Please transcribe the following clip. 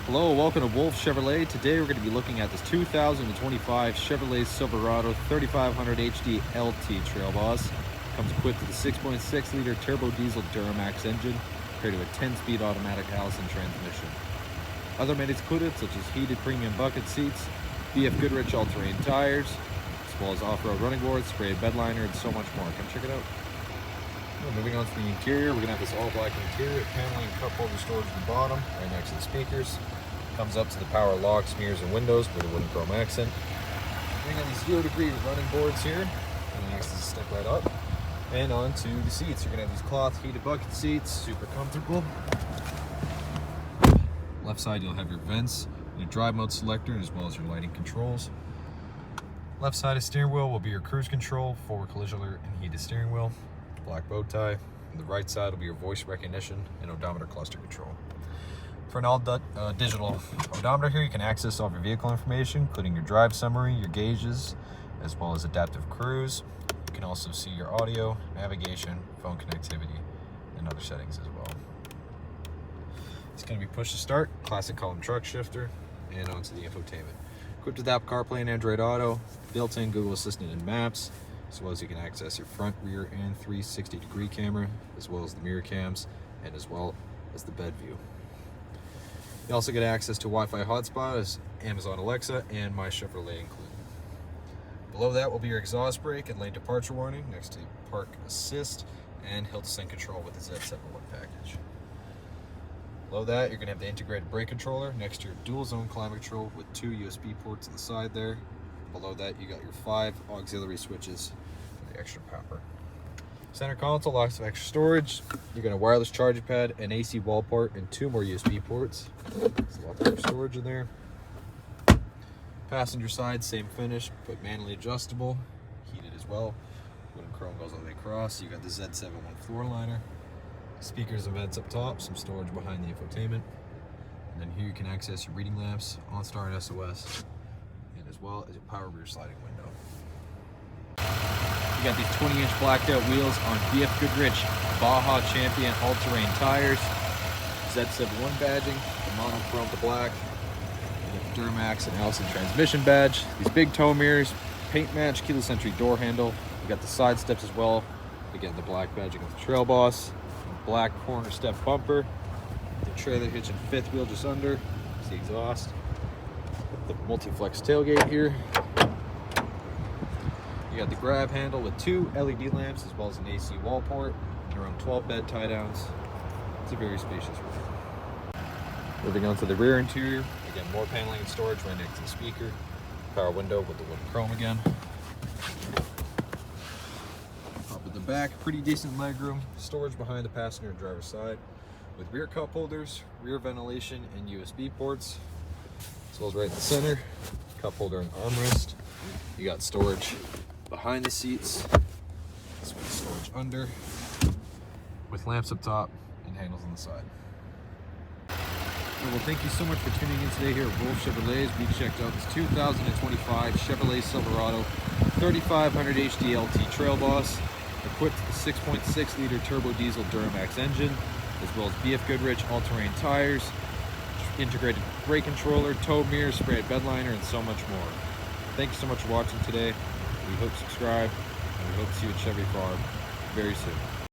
Hello, welcome to Wolfe Chevrolet. Today we're going to be looking at this 2025 Chevrolet Silverado 3500HD LT Trail Boss. Comes equipped with a 6.6 liter turbo diesel Duramax engine paired to a 10-speed automatic Allison transmission. Other amenities included such as heated premium bucket seats, BF Goodrich all-terrain tires, as well as off-road running boards, sprayed bed liner, and so much more. Come check it out. Moving on to the interior, we're going to have this all-black interior, paneling, cup holder storage at the bottom, right next to the speakers. Comes up to the power locks, mirrors, and windows with a wooden chrome accent. We got these 0-degree running boards here, and next is a step right up. And onto the seats. You're going to have these cloth heated bucket seats, super comfortable. Left side, you'll have your vents, your drive mode selector, as well as your lighting controls. Left side of steering wheel will be your cruise control, forward collision alert, and heated steering wheel. Black bow tie. On the right side will be your voice recognition and odometer cluster control. For an all digital odometer here, you can access all of your vehicle information, including your drive summary, your gauges, as well as adaptive cruise. You can also see your audio, navigation, phone connectivity, and other settings as well. It's going to be push to start, classic column truck shifter, and onto the infotainment. Equipped with Apple CarPlay and Android Auto, built-in Google Assistant and Maps, as well as you can access your front, rear, and 360-degree camera, as well as the mirror cams, and as well as the bed view. You also get access to Wi-Fi hotspot as Amazon Alexa and My Chevrolet included. Below that will be your exhaust brake and lane departure warning, next to park assist and hill descent control with the Z71 package. Below that, you're going to have the integrated brake controller next to your dual zone climate control with 2 USB ports on the side there. Below that, you got your 5 auxiliary switches for the extra power. Center console, lots of extra storage. You're going to wireless charging pad, an AC wall port, and 2 more USB ports. There's a lot of extra storage in there. Passenger side, same finish, but manually adjustable, heated as well. Wooden chrome goes all the way across. You got the Z71 floor liner. Speakers and vents up top, some storage behind the infotainment. And then here you can access your reading lamps, OnStar and SOS, and as well as a power rear sliding window. You got these 20-inch blacked out wheels on BF Goodrich Baja Champion all-terrain tires, Z71 badging, the monochrome to black, the Duramax and Allison transmission badge, these big tow mirrors, paint match keyless entry door handle. You got the side steps as well. Again, the black badging with the Trail Boss, black corner step bumper, the trailer hitch and fifth wheel just under, it's the exhaust, the multi-flex tailgate here. You got the grab handle with 2 LED lamps as well as an AC wall port, and around 12 bed tie downs. It's a very spacious room. Moving on to the rear interior, again more paneling and storage right next to the speaker, power window with the wooden chrome again. Back, pretty decent legroom, storage behind the passenger and driver's side with rear cup holders, rear ventilation, and USB ports, as well as right in the center, cup holder and armrest. You got storage behind the seats, storage under, with lamps up top and handles on the side. Well, thank you so much for tuning in today here at Wolfe Chevrolet. We checked out this 2025 Chevrolet Silverado 3500HD LT Trail Boss, equipped with a 6.6 liter turbo diesel Duramax engine, as well as BF Goodrich all-terrain tires, integrated brake controller, tow mirrors, sprayed bed liner, and so much more. Thank you so much for watching today. We hope you subscribe, and we hope to see you at Chevy Farm very soon.